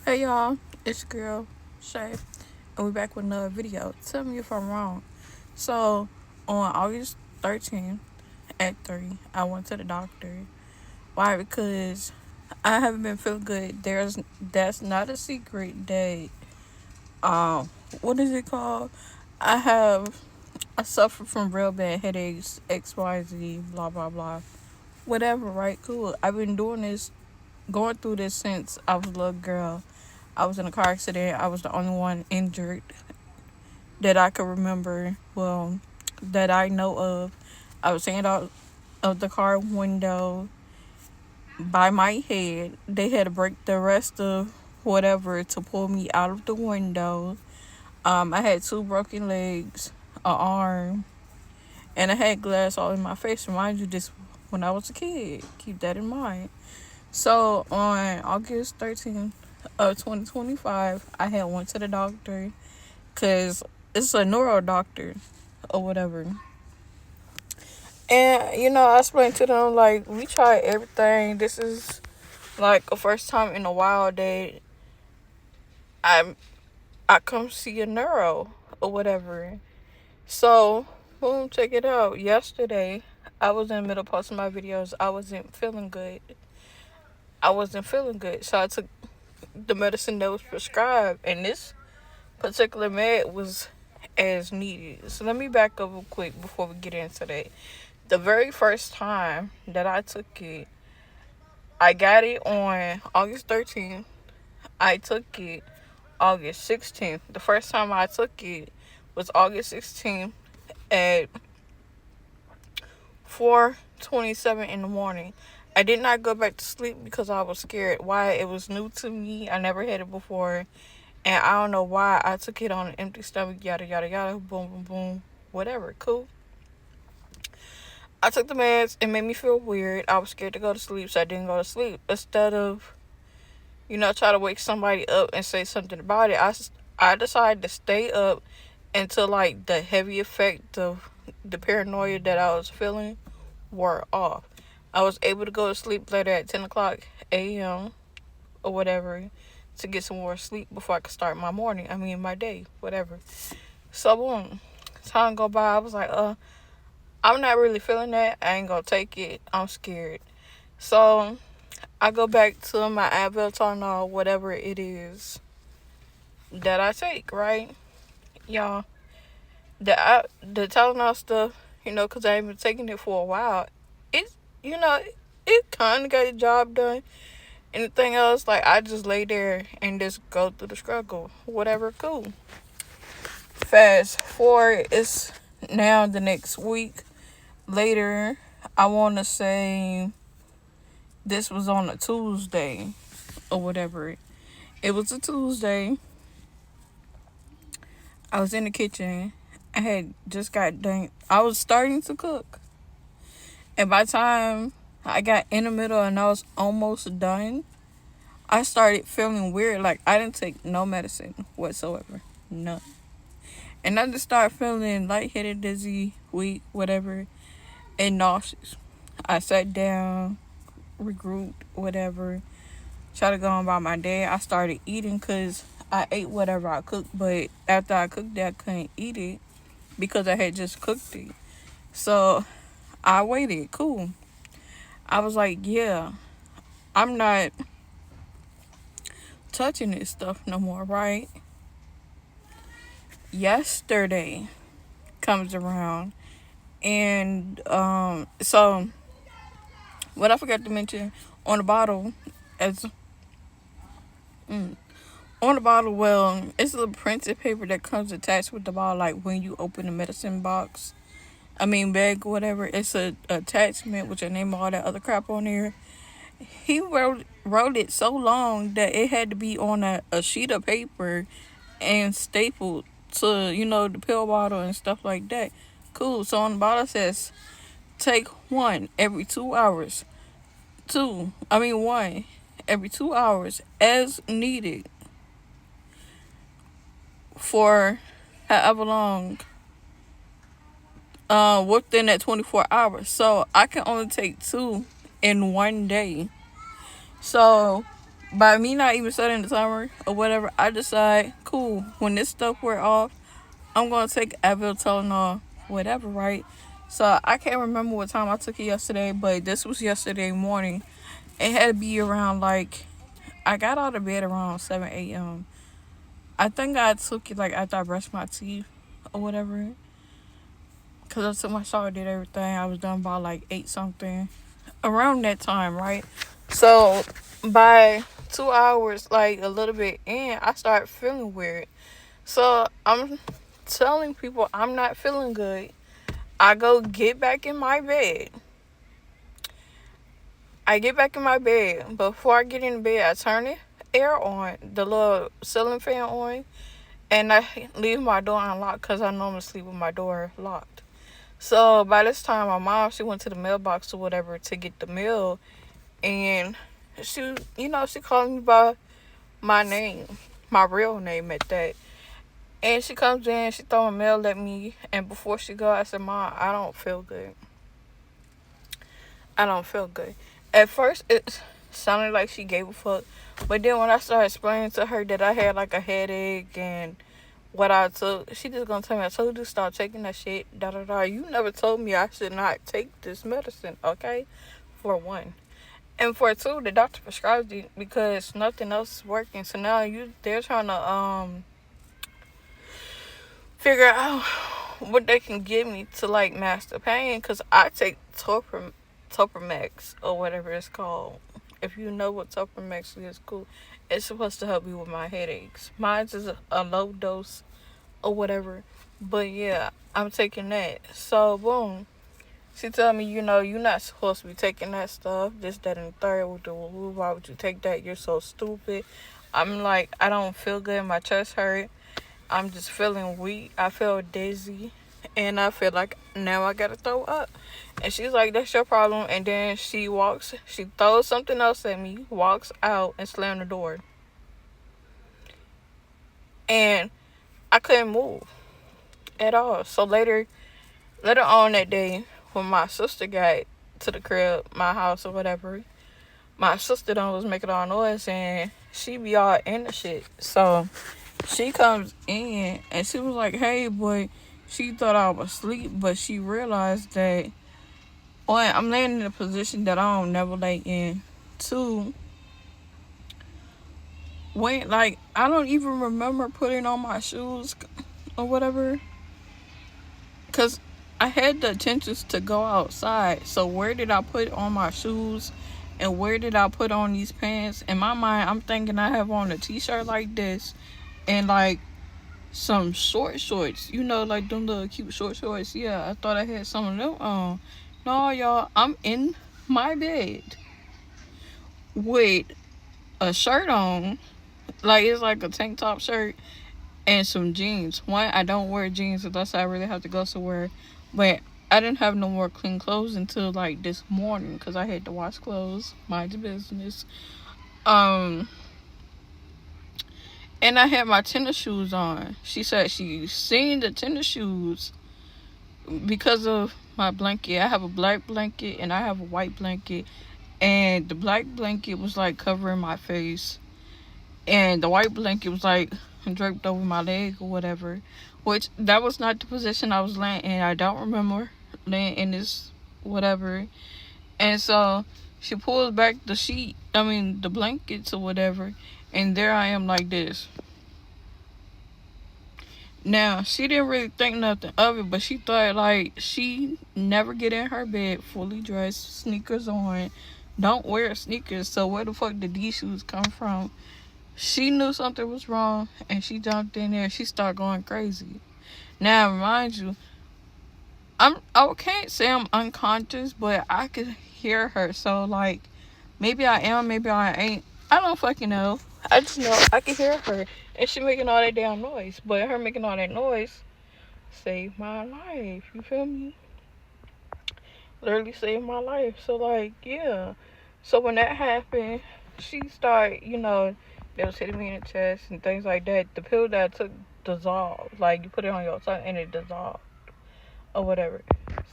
Hey y'all, it's your girl Shay, and we're back with another video. Tell me if I'm wrong. So, on August 13th at 3, I went to the doctor. Why? Because I haven't been feeling good. That's not a secret that what is it called? I have I suffer from real bad headaches, XYZ, blah blah blah. Whatever, right? Cool. I've been going through this since I was a little girl. I was in a car accident. I was the only one injured that I could remember. Well, that I know of. I was hanging out of the car window by my head. They had to break the rest of whatever to pull me out of the window. I had two broken legs, an arm, and I had glass all in my face. Remind you, this when I was a kid. Keep that in mind. So on August 13th of 2025, I had went to the doctor because it's a neuro doctor or whatever. And I explained to them like we tried everything. This is like a first time in a while that I I come see a neuro or whatever. So boom, check it out. Yesterday, I was in the middle of posting my videos. I wasn't feeling good, so I took the medicine that was prescribed, and this particular med was as needed. So let me back up real quick before we get into that. The very first time that I took it, I got it on August 13th. I took it August 16th. The first time I took it was August 16th at 4:27 in the morning. I did not go back to sleep because I was scared. Why? It was new to me. I never had it before. And I don't know why I took it on an empty stomach, yada, yada, yada, boom, boom, boom, whatever. Cool. I took the meds. It made me feel weird. I was scared to go to sleep, so I didn't go to sleep. Instead of, try to wake somebody up and say something about it, I decided to stay up until, like, the heavy effect of the paranoia that I was feeling wore off. I was able to go to sleep later at 10 o'clock a.m. or whatever to get some more sleep before I could start my morning. I mean, my day, whatever. So, boom. Time go by. I was like, I'm not really feeling that. I ain't gonna take it. I'm scared. So, I go back to my Advil Tylenol, whatever it is that I take, right? Y'all, the Tylenol stuff, because I ain't been taking it for a while, it, you know, it kind of got the job done. Anything else, like, I just lay there and just go through the struggle. Whatever, cool. Fast forward, it's now the next week later. I want to say this was on a Tuesday or whatever. It was a Tuesday. I was in the kitchen. I had just got done. I was starting to cook. And by the time I got in the middle and I was almost done, I started feeling weird. Like, I didn't take no medicine whatsoever. None. And I just started feeling lightheaded, dizzy, weak, whatever, and nauseous. I sat down, regrouped, whatever, tried to go on by my day. I started eating because I ate whatever I cooked, but after I cooked it, I couldn't eat it because I had just cooked it. So I waited. Cool. I was like, yeah, I'm not touching this stuff no more, right? Yesterday comes around, and so what I forgot to mention on the bottle, as on the bottle, well, it's a little printed paper that comes attached with the bottle, like when you open the medicine box. I mean, bag, whatever. It's a attachment with your name and all that other crap on there. He wrote it so long that it had to be on a sheet of paper and stapled to, the pill bottle and stuff like that. Cool. So on the bottle it says, take one every 2 hours. One every 2 hours as needed for however long within that 24 hours. So I can only take two in one day. So by me not even setting the timer or whatever, I decide, cool, when this stuff wear off, I'm gonna take Advil, Tylenol, whatever, right? So I can't remember what time I took it yesterday, but this was yesterday morning. It had to be around like, I got out of bed around 7 a.m. I think I took it like after I brushed my teeth or whatever. Cause I took my shower, did everything. I was done by like 8 something. Around that time, right? So by 2 hours, like a little bit in, I started feeling weird. So I'm telling people I'm not feeling good. I go get back in my bed. I get back in my bed. Before I get in the bed, I turn the air on, the little ceiling fan on, and I leave my door unlocked because I normally sleep with my door locked. So by this time, my mom, she went to the mailbox or whatever to get the mail, and she called me by my name, my real name at that. And she comes in, she throw a mail at me, and before she go, I said, Mom, I don't feel good. I don't feel good. At first, it sounded like she gave a fuck, but then when I started explaining to her that I had like a headache and what I took, she just gonna tell me, I told you to stop taking that shit, da da da. You never told me I should not take this medicine, okay? For one. And for two, the doctor prescribed it because nothing else is working. So now they're trying to figure out what they can give me to like mask the pain, because I take Topramax or whatever it's called. If you know what Topramax is, cool. It's supposed to help me with my headaches. Mine's is a low dose or whatever. But yeah, I'm taking that. So boom. She told me, you're not supposed to be taking that stuff. This, that, and the third. Why would you take that? You're so stupid. I'm like, I don't feel good. My chest hurt. I'm just feeling weak. I feel dizzy. And I feel like now I gotta throw up. And she's like, that's your problem. And then she throws something else at me, walks out, and slammed the door. And I couldn't move at all. So later on that day, when my sister got to the crib, my house or whatever, my sister was making all noise and she be all in the shit. So she comes in and she was like, hey, boy, she thought I was asleep, but she realized that, one, I'm laying in a position that I don't never lay in. Two, when, like, I don't even remember putting on my shoes or whatever. Because I had the intentions to go outside. So where did I put on my shoes? And where did I put on these pants? In my mind, I'm thinking I have on a t-shirt like this. And like some short shorts. Like them little cute short shorts. Yeah, I thought I had some of them on. No, y'all. I'm in my bed with a shirt on. Like it's like a tank top shirt. And some jeans. One, I don't wear jeans unless I really have to go somewhere. But I didn't have no more clean clothes until like this morning because I had to wash clothes, mind the business. And I had my tennis shoes on. She said she seen the tennis shoes because of my blanket. I have a black blanket and I have a white blanket. And the black blanket was like covering my face. And the white blanket was like draped over my leg or whatever, which that was not the position I was laying in. I don't remember laying in this whatever. And so she pulls back the blankets or whatever, and there I am like this. Now, she didn't really think nothing of it, but she thought like she never get in her bed fully dressed, sneakers on, don't wear sneakers, so where the fuck did these shoes come from? She knew something was wrong and she jumped in there and she started going crazy. Now, mind you, I can't say I'm unconscious, but I could hear her. So, like, maybe I am, maybe I ain't. I don't fucking know. I just know I can hear her. And she making all that damn noise. But her making all that noise saved my life. You feel me? Literally saved my life. So, like, yeah. So, when that happened, she started, they was hitting me in the chest and things like that. The pill that I took dissolved. Like, you put it on your tongue and it dissolved. Or whatever.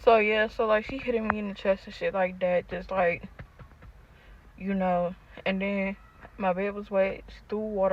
So, yeah. So, like, she hitting me in the chest and shit like that. Just, like, and then My bed was wet. She threw water